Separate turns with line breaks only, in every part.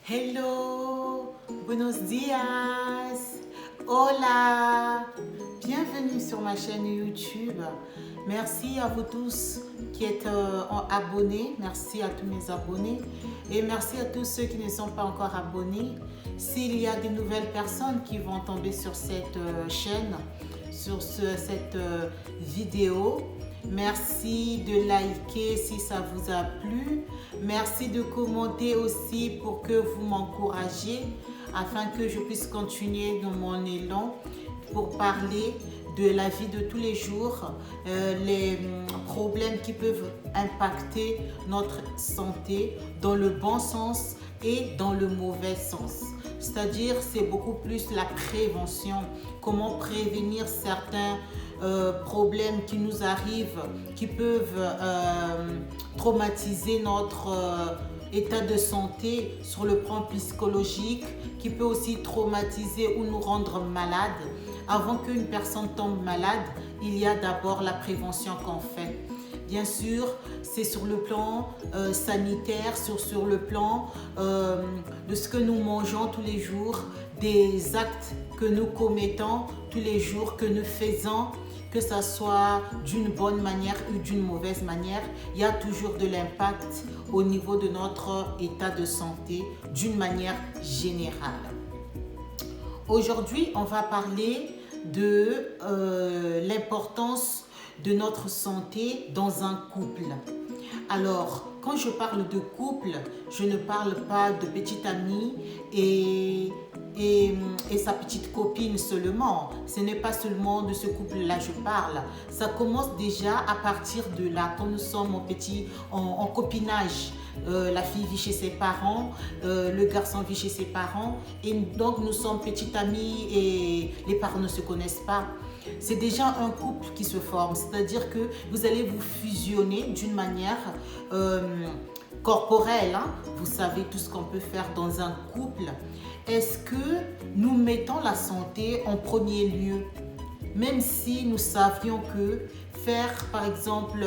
Hello, buenos días, hola, bienvenue sur ma chaîne YouTube. Merci à vous tous qui êtes abonnés, merci à tous mes abonnés et merci à tous ceux qui ne sont pas encore abonnés. S'il y a des nouvelles personnes qui vont tomber sur cette chaîne, sur cette vidéo, merci de liker si ça vous a plu. Merci de commenter aussi pour que vous m'encouragiez afin que je puisse continuer dans mon élan pour parler de la vie de tous les jours, les problèmes qui peuvent impacter notre santé dans le bon sens et dans le mauvais sens. C'est-à-dire, c'est beaucoup plus la prévention, comment prévenir certains problèmes qui nous arrivent, qui peuvent traumatiser notre état de santé sur le plan psychologique, qui peut aussi traumatiser ou nous rendre malades. Avant qu'une personne tombe malade, il y a d'abord la prévention qu'on fait. Bien sûr, c'est sur le plan sanitaire, sur le plan de ce que nous mangeons tous les jours, des actes que nous commettons tous les jours, que nous faisons, que ça soit d'une bonne manière ou d'une mauvaise manière, il y a toujours de l'impact au niveau de notre état de santé d'une manière générale. Aujourd'hui, on va parler de l'importance de notre santé dans un couple. Alors, quand je parle de couple, je ne parle pas de petite amie et sa petite copine seulement. Ce n'est pas seulement de ce couple-là que je parle. Ça commence déjà à partir de là, quand nous sommes en copinage. La fille vit chez ses parents, le garçon vit chez ses parents et donc nous sommes petites amies et les parents ne se connaissent pas. C'est déjà un couple qui se forme, c'est-à-dire que vous allez vous fusionner d'une manière corporelle. Vous savez tout ce qu'on peut faire dans un couple. Est-ce que nous mettons la santé en premier lieu? Même si nous savions que faire, par exemple,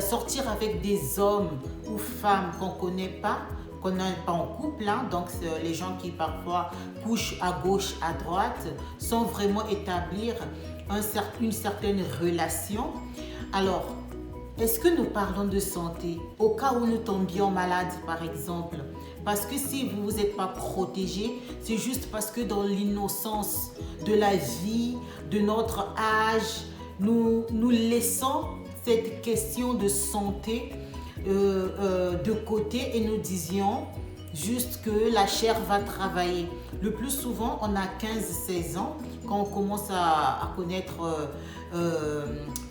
sortir avec des hommes ou femmes qu'on ne connaît pas, qu'on n'est pas en couple, donc les gens qui parfois couchent à gauche, à droite, sans vraiment établir une certaine relation. Alors, est-ce que nous parlons de santé au cas où nous tombions malades, par exemple? Parce que si vous ne vous êtes pas protégé, c'est juste parce que dans l'innocence de la vie, de notre âge, nous laissons cette question de santé de côté et nous disions juste que la chair va travailler. Le plus souvent, on a 15-16 ans quand on commence à connaître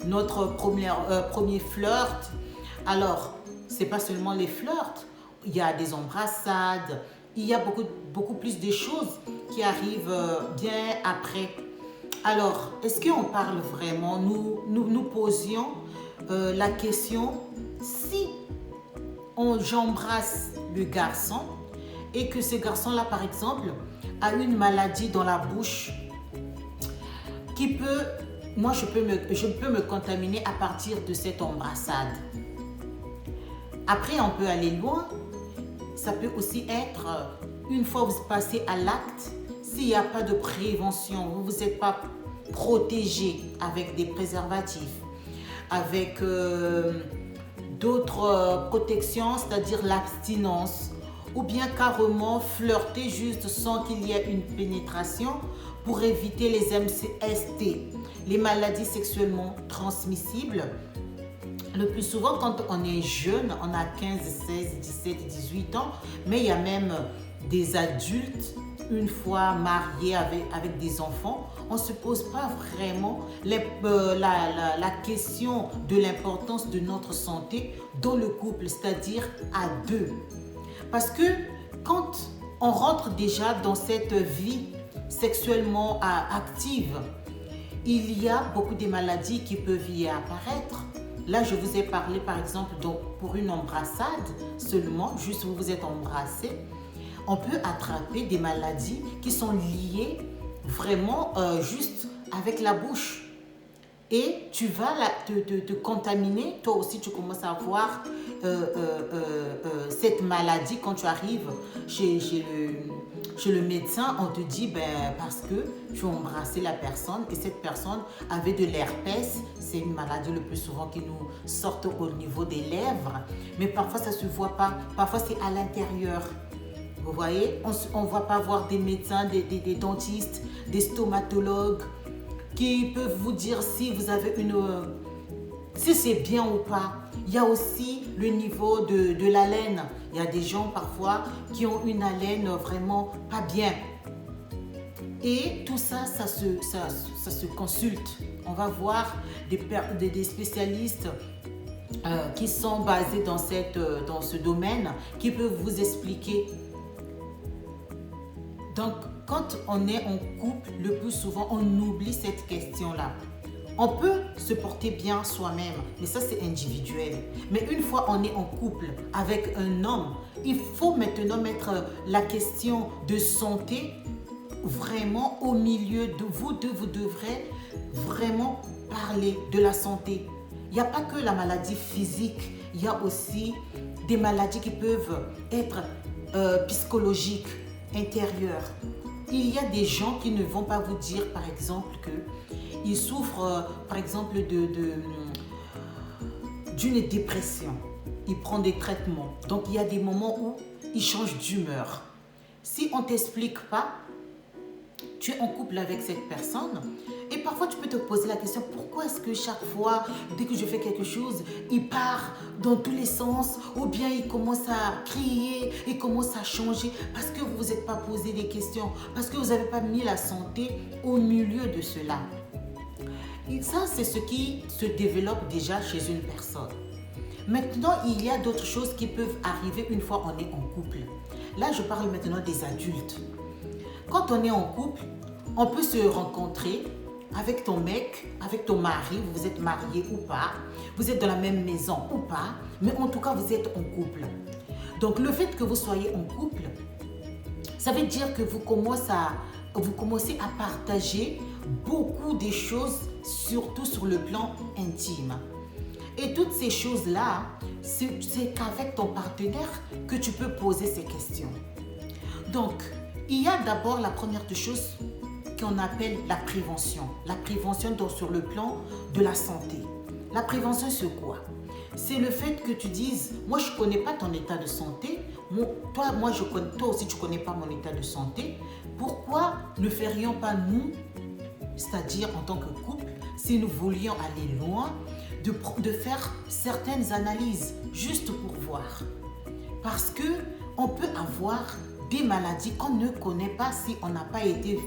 notre premier flirt. Alors, ce n'est pas seulement les flirts, il y a des embrassades, il y a beaucoup plus de choses qui arrivent bien après. Alors, est-ce qu'on parle vraiment, nous posions la question, si j'embrasse le garçon et que ce garçon-là, par exemple, a une maladie dans la bouche qui peut, je peux me contaminer à partir de cette embrassade. Après, on peut aller loin. Ça peut aussi être, une fois vous passez à l'acte, s'il n'y a pas de prévention, vous ne vous êtes pas protégé avec des préservatifs, avec d'autres protections, c'est-à-dire l'abstinence, ou bien carrément flirter juste sans qu'il y ait une pénétration pour éviter les MST, les maladies sexuellement transmissibles. Le plus souvent, quand on est jeune, on a 15, 16, 17, 18 ans, mais il y a même des adultes, une fois mariés avec des enfants, on ne se pose pas vraiment la question de l'importance de notre santé dans le couple, c'est-à-dire à deux. Parce que quand on rentre déjà dans cette vie sexuellement active, il y a beaucoup de maladies qui peuvent y apparaître. Là, je vous ai parlé, par exemple, donc, pour une embrassade seulement, juste vous vous êtes embrassé, on peut attraper des maladies qui sont liées vraiment juste avec la bouche. et tu vas te contaminer. Toi aussi, tu commences à avoir cette maladie. Quand tu arrives chez le médecin, on te dit parce que tu as embrassé la personne et cette personne avait de l'herpès. C'est une maladie le plus souvent qui nous sort au niveau des lèvres, mais parfois ça ne se voit pas, parfois c'est à l'intérieur. Vous voyez, on ne va pas voir des médecins, des dentistes, des stomatologues qui peuvent vous dire si vous avez si c'est bien ou pas. Il y a aussi le niveau de l'haleine. Il y a des gens parfois qui ont une haleine vraiment pas bien. Et tout ça, ça se consulte. On va voir des spécialistes qui sont basés dans ce domaine, qui peuvent vous expliquer. Donc, quand on est en couple, le plus souvent, on oublie cette question-là. On peut se porter bien soi-même, mais ça c'est individuel. Mais une fois on est en couple avec un homme, il faut maintenant mettre la question de santé vraiment au milieu de vous deux. Vous devrez vraiment parler de la santé. Il n'y a pas que la maladie physique, il y a aussi des maladies qui peuvent être psychologiques, intérieures. Il y a des gens qui ne vont pas vous dire, par exemple, qu'ils souffrent, par exemple, d'une dépression. Ils prennent des traitements. Donc, il y a des moments où ils changent d'humeur. Si on ne t'explique pas, tu es en couple avec cette personne et parfois tu peux te poser la question, pourquoi est-ce que chaque fois, dès que je fais quelque chose, il part dans tous les sens ou bien il commence à crier, il commence à changer parce que vous ne vous êtes pas posé des questions, parce que vous n'avez pas mis la santé au milieu de cela. Et ça, c'est ce qui se développe déjà chez une personne. Maintenant, il y a d'autres choses qui peuvent arriver une fois on est en couple. Là, je parle maintenant des adultes. Quand on est en couple, on peut se rencontrer avec ton mec, avec ton mari, vous êtes marié ou pas, vous êtes dans la même maison ou pas, mais en tout cas, vous êtes en couple. Donc, le fait que vous soyez en couple, ça veut dire que vous commencez à partager beaucoup de choses, surtout sur le plan intime. Et toutes ces choses-là, c'est qu'avec ton partenaire que tu peux poser ces questions. Donc, il y a d'abord la première des choses qu'on appelle la prévention. La prévention donc sur le plan de la santé. La prévention, c'est quoi? C'est le fait que tu dises, moi je ne connais pas ton état de santé, toi aussi tu ne connais pas mon état de santé. Pourquoi ne ferions pas nous, c'est-à-dire en tant que couple, si nous voulions aller loin, de faire certaines analyses juste pour voir? Parce qu'on peut avoir des maladies qu'on ne connaît pas si on n'a pas été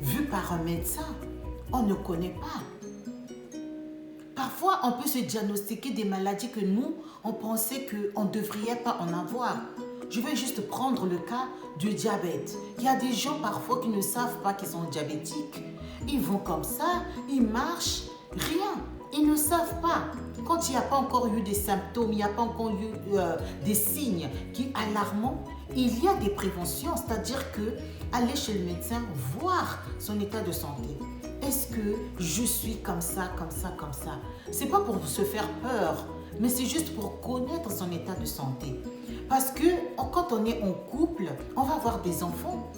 vu par un médecin. On ne connaît pas. Parfois, on peut se diagnostiquer des maladies que nous, on pensait qu'on ne devrait pas en avoir. Je vais juste prendre le cas du diabète. Il y a des gens parfois qui ne savent pas qu'ils sont diabétiques. Ils vont comme ça, ils marchent, rien. Ils ne savent pas. Quand il n'y a pas encore eu des symptômes, il n'y a pas encore eu des signes qui alarmants, il y a des préventions, c'est-à-dire que aller chez le médecin, voir son état de santé. Est-ce que je suis comme ça, comme ça, comme ça? C'est pas pour se faire peur, mais c'est juste pour connaître son état de santé. Parce que quand on est en couple, on va avoir des enfants.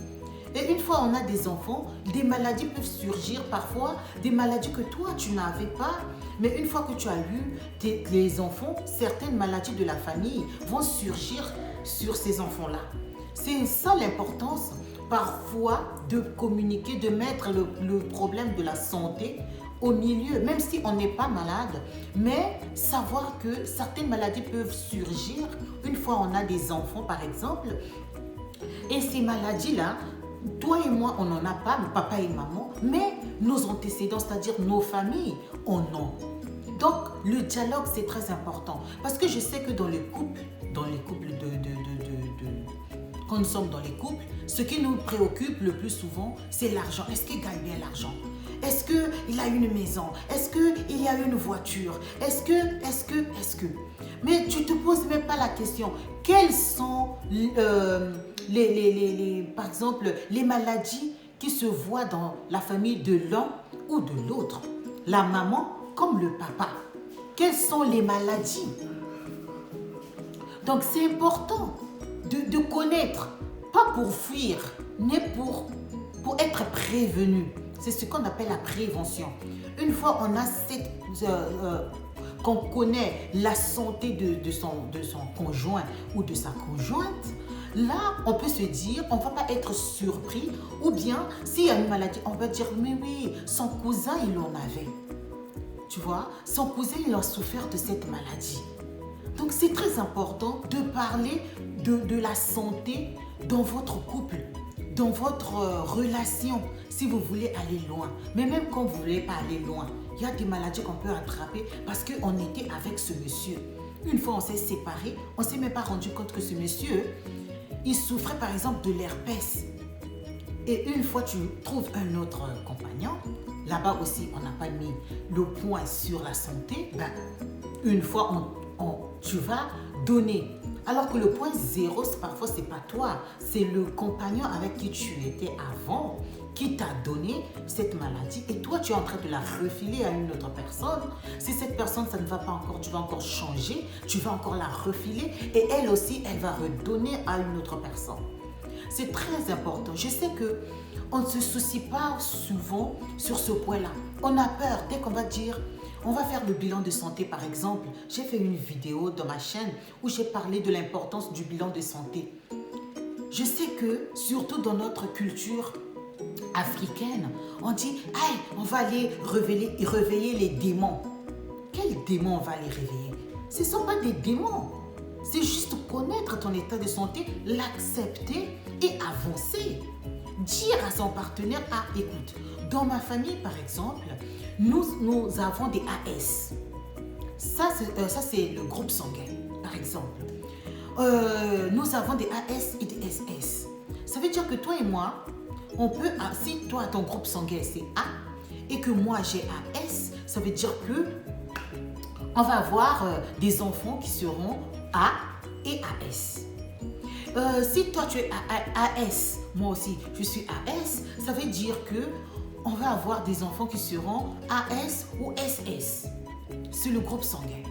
Et une fois on a des enfants, des maladies peuvent surgir parfois, des maladies que toi tu n'avais pas. Mais une fois que tu as eu les enfants, certaines maladies de la famille vont surgir sur ces enfants-là. C'est ça l'importance parfois de communiquer, de mettre le problème de la santé au milieu, même si on n'est pas malade, mais savoir que certaines maladies peuvent surgir une fois on a des enfants par exemple. Et ces maladies-là, toi et moi, on n'en a pas, papa et maman, mais nos antécédents, c'est-à-dire nos familles, en ont. Donc, le dialogue, c'est très important. Parce que je sais que dans les couples quand nous sommes dans les couples, ce qui nous préoccupe le plus souvent, c'est l'argent. Est-ce qu'il gagne bien l'argent? Est-ce qu'il a une maison? Est-ce qu'il y a une voiture? Est-ce que? Mais tu ne te poses même pas la question. Quelles sont par exemple, les maladies qui se voient dans la famille de l'un ou de l'autre? la maman comme le papa. Quelles sont les maladies? Donc c'est important de connaître, pas pour fuir, mais pour être prévenu. C'est ce qu'on appelle la prévention. Une fois on a qu'on connaît la santé de son conjoint ou de sa conjointe, là, on peut se dire, on ne va pas être surpris, ou bien, s'il y a une maladie, on va dire, mais oui, son cousin, il en avait. Tu vois, son cousin, il a souffert de cette maladie. Donc, c'est très important de parler de la santé dans votre couple, dans votre relation, si vous voulez aller loin. Mais même quand vous ne voulez pas aller loin, il y a des maladies qu'on peut attraper parce qu'on était avec ce monsieur. Une fois on s'est séparés, on ne s'est même pas rendu compte que ce monsieur, il souffrait par exemple de l'herpès. Et une fois tu trouves un autre compagnon, là-bas aussi on n'a pas mis le point sur la santé, ben, une fois tu vas donner. Alors que le point zéro, parfois c'est pas toi, c'est le compagnon avec qui tu étais avant qui t'a donné cette maladie et toi tu es en train de la refiler à une autre personne. Si cette personne ça ne va pas encore, tu vas encore changer, tu vas encore la refiler et elle aussi elle va redonner à une autre personne. C'est très important. Je sais que on ne se soucie pas souvent sur ce point-là. On a peur dès qu'on va dire on va faire le bilan de santé par exemple. J'ai fait une vidéo dans ma chaîne où j'ai parlé de l'importance du bilan de santé. Je sais que surtout dans notre culture africaine, on dit hey, on va aller réveiller les démons. Quels démons on va aller réveiller? Ce ne sont pas des démons. C'est juste connaître ton état de santé, l'accepter et avancer. Dire à son partenaire, ah écoute, dans ma famille par exemple, nous avons des AS. Ça c'est le groupe sanguin par exemple. Nous avons des AS et des SS. Ça veut dire que toi et moi, on peut, si toi ton groupe sanguin c'est A et que moi j'ai AS, ça veut dire que on va avoir des enfants qui seront A et AS. Si toi tu es AS, moi aussi je suis AS, ça veut dire que on va avoir des enfants qui seront AS ou SS. C'est le groupe sanguin.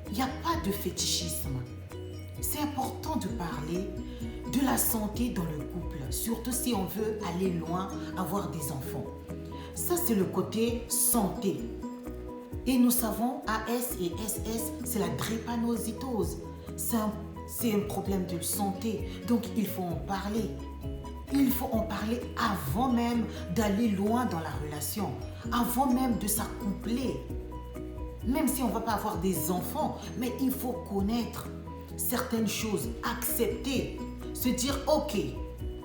Il n'y a pas de fétichisme. C'est important de parler de la santé dans le couple, surtout si on veut aller loin, avoir des enfants. Ça, c'est le côté santé. Et nous savons, AS et SS, c'est la drépanocytose. C'est un problème de santé. Donc, il faut en parler. Il faut en parler avant même d'aller loin dans la relation, avant même de s'accoupler. Même si on ne va pas avoir des enfants, mais il faut connaître certaines choses, accepter, se dire ok,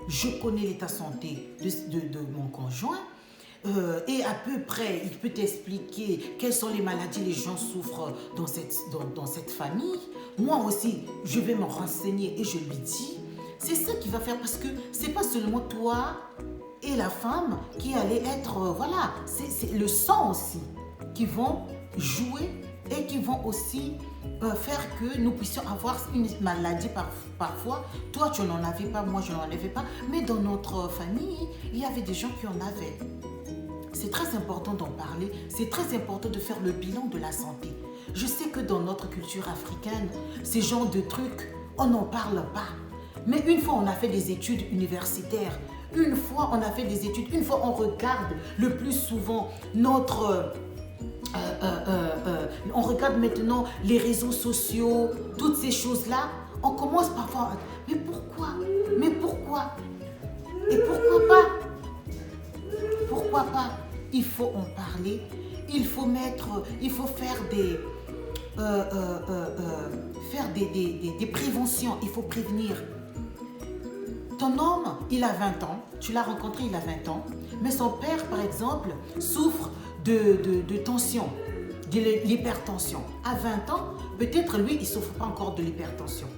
je connais l'état de santé de mon conjoint et à peu près il peut t'expliquer quelles sont les maladies les gens souffrent dans cette famille. Moi aussi, je vais me renseigner et je lui dis. C'est ça qui va faire parce que c'est pas seulement toi et la femme qui allait être, voilà, c'est le sang aussi qui vont jouer et qui vont aussi faire que nous puissions avoir une maladie parfois. Toi, tu n'en avais pas, moi, je n'en avais pas. Mais dans notre famille, il y avait des gens qui en avaient. C'est très important d'en parler. C'est très important de faire le bilan de la santé. Je sais que dans notre culture africaine, ces genres de trucs, on n'en parle pas. Mais une fois, on a fait des études universitaires. Une fois, on a fait des études. Une fois, on regarde le plus souvent notre... on regarde maintenant les réseaux sociaux, toutes ces choses-là. On commence parfois à... Mais pourquoi? Mais pourquoi? Et pourquoi pas? Pourquoi pas? Il faut en parler. Il faut faire des préventions. Il faut prévenir. Ton homme, il a 20 ans. Tu l'as rencontré, il a 20 ans. Mais son père, par exemple, souffre de tension, de l'hypertension. À 20 ans, peut-être lui, il ne souffre pas encore de l'hypertension.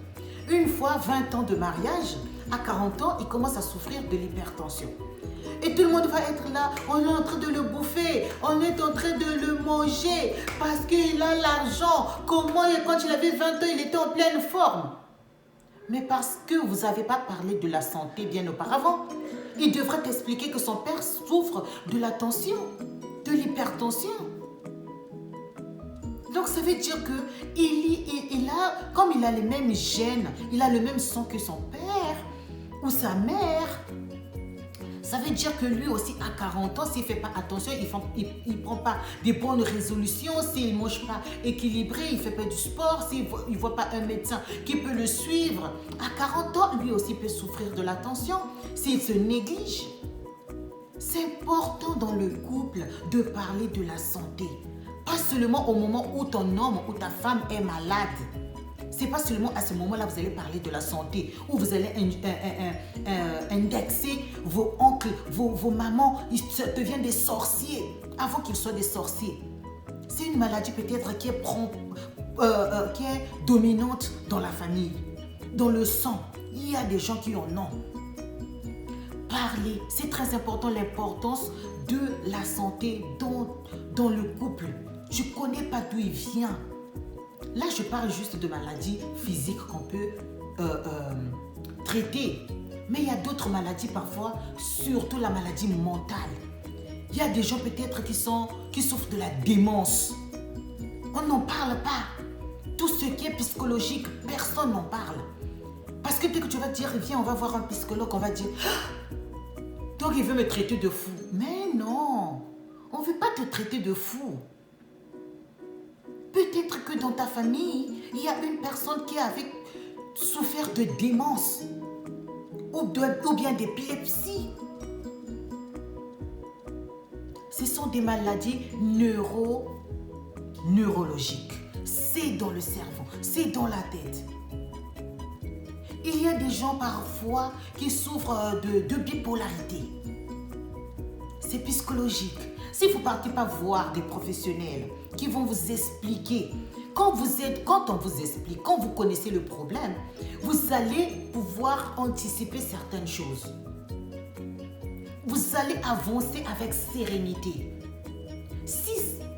Une fois 20 ans de mariage, à 40 ans, il commence à souffrir de l'hypertension. Et tout le monde va être là, on est en train de le bouffer, on est en train de le manger parce qu'il a l'argent. Comment, quand il avait 20 ans, il était en pleine forme? Mais parce que vous n'avez pas parlé de la santé bien auparavant. Il devrait t'expliquer que son père souffre de la tension, de l'hypertension. Donc ça veut dire que comme il a les mêmes gènes, il a le même sang que son père ou sa mère, ça veut dire que lui aussi à 40 ans, s'il ne fait pas attention, il ne prend pas des bonnes résolutions, s'il ne mange pas équilibré, il ne fait pas du sport, s'il ne voit pas un médecin qui peut le suivre, à 40 ans, lui aussi peut souffrir de la tension s'il se néglige. C'est important dans le couple de parler de la santé. Pas seulement au moment où ton homme ou ta femme est malade. C'est pas seulement à ce moment-là que vous allez parler de la santé, où vous allez indexer vos oncles, vos mamans, ils deviennent des sorciers avant qu'ils soient des sorciers. C'est une maladie peut-être qui est dominante dans la famille, dans le sang. Il y a des gens qui en ont. Parler, c'est très important, l'importance de la santé dans le couple. Je ne connais pas d'où il vient. Là, je parle juste de maladies physiques qu'on peut traiter. Mais il y a d'autres maladies parfois, surtout la maladie mentale. Il y a des gens peut-être qui souffrent de la démence. On n'en parle pas. Tout ce qui est psychologique, personne n'en parle. Parce que dès que tu vas dire, viens, on va voir un psychologue, on va dire, donc il veut me traiter de fou. Mais non, on ne veut pas te traiter de fou. Peut-être que dans ta famille, il y a une personne qui avait souffert de démence ou bien d'épilepsie. Ce sont des maladies neurologiques. C'est dans le cerveau, c'est dans la tête. Il y a des gens parfois qui souffrent de bipolarité. C'est psychologique. Si vous ne partez pas voir des professionnels qui vont vous expliquer, quand on vous explique, quand vous connaissez le problème, vous allez pouvoir anticiper certaines choses. Vous allez avancer avec sérénité. Si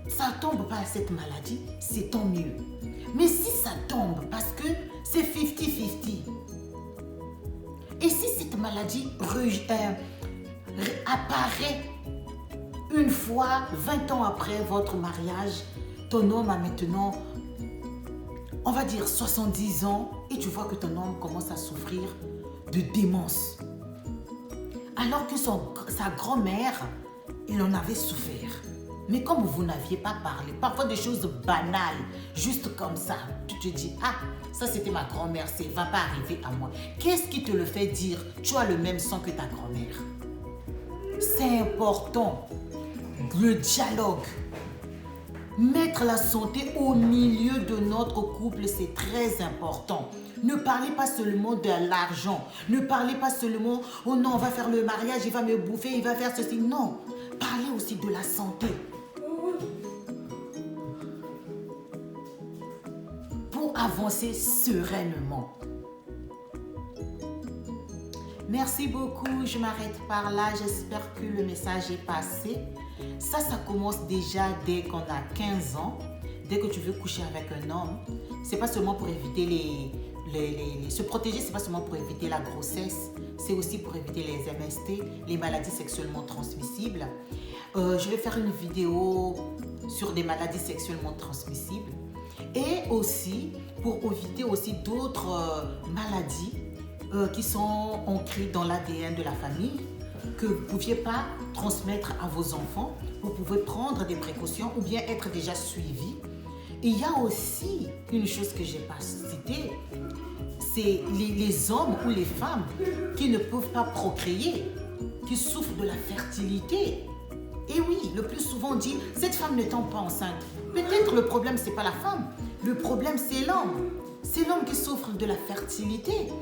ça ne tombe pas à cette maladie, c'est tant mieux. Mais si ça tombe, parce que c'est 50-50, et si cette maladie apparaît une fois, 20 ans après votre mariage, ton homme a maintenant, on va dire 70 ans, et tu vois que ton homme commence à souffrir de démence. Alors que sa grand-mère, il en avait souffert. Mais comme vous n'aviez pas parlé, parfois des choses banales, juste comme ça, tu te dis, ah, ça c'était ma grand-mère, ça ne va pas arriver à moi. Qu'est-ce qui te le fait dire? Tu as le même sang que ta grand-mère. C'est important. Le dialogue. Mettre la santé au milieu de notre couple, c'est très important. Ne parlez pas seulement de l'argent. Ne parlez pas seulement, oh non, on va faire le mariage, il va me bouffer, il va faire ceci. Non, parlez aussi de la santé. Pour avancer sereinement. Merci beaucoup, je m'arrête par là. J'espère que le message est passé. Ça commence déjà dès qu'on a 15 ans. Dès que tu veux coucher avec un homme, c'est pas seulement pour éviter se protéger, c'est pas seulement pour éviter la grossesse, c'est aussi pour éviter les MST, les maladies sexuellement transmissibles. Je vais faire une vidéo sur des maladies sexuellement transmissibles et aussi pour éviter aussi d'autres maladies qui sont ancrées dans l'ADN de la famille, que vous ne pouviez pas transmettre à vos enfants. Vous pouvez prendre des précautions ou bien être déjà suivi. Il y a aussi une chose que je n'ai pas citée, c'est les hommes ou les femmes qui ne peuvent pas procréer, qui souffrent de la fertilité. Et oui, le plus souvent on dit, cette femme ne tombe pas enceinte. Peut-être le problème, ce n'est pas la femme. Le problème, c'est l'homme. C'est l'homme qui souffre de la fertilité.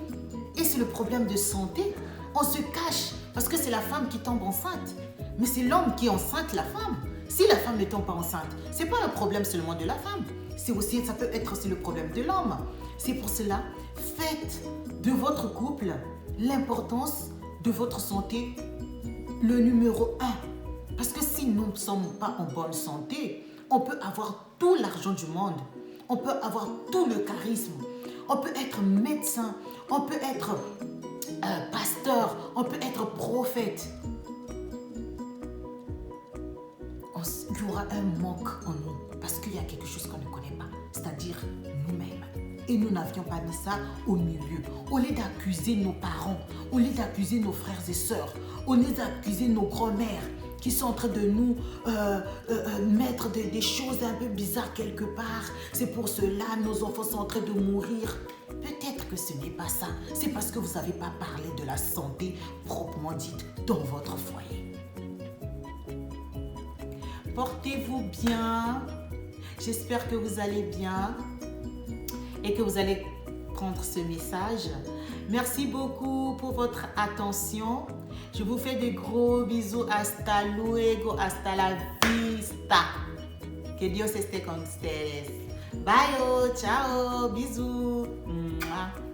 Et c'est le problème de santé. On se cache parce que c'est la femme qui tombe enceinte. Mais c'est l'homme qui enceinte la femme. Si la femme ne tombe pas enceinte, ce n'est pas un problème seulement de la femme. Ça peut être aussi le problème de l'homme. C'est pour cela, faites de votre couple l'importance de votre santé le numéro 1. Parce que si nous ne sommes pas en bonne santé, on peut avoir tout l'argent du monde. On peut avoir tout le charisme. On peut être médecin. On peut être pasteur. On peut être prophète. Il y aura un manque en nous. Parce qu'il y a quelque chose qu'on ne connaît pas, c'est-à-dire nous-mêmes. Et nous n'avions pas mis ça au milieu. Au lieu d'accuser nos parents, au lieu d'accuser nos frères et sœurs, au lieu d'accuser nos grands-mères qui sont en train de nous mettre des choses un peu bizarres quelque part. C'est pour cela nos enfants sont en train de mourir. Peut-être que ce n'est pas ça. C'est parce que vous n'avez pas parlé de la santé proprement dite dans votre foyer. Portez-vous bien. J'espère que vous allez bien et que vous allez prendre ce message. Merci beaucoup pour votre attention. Je vous fais des gros bisous. Hasta luego, hasta la vista. Que Dios esté con ustedes. Bye, ciao, bisous. Mouah.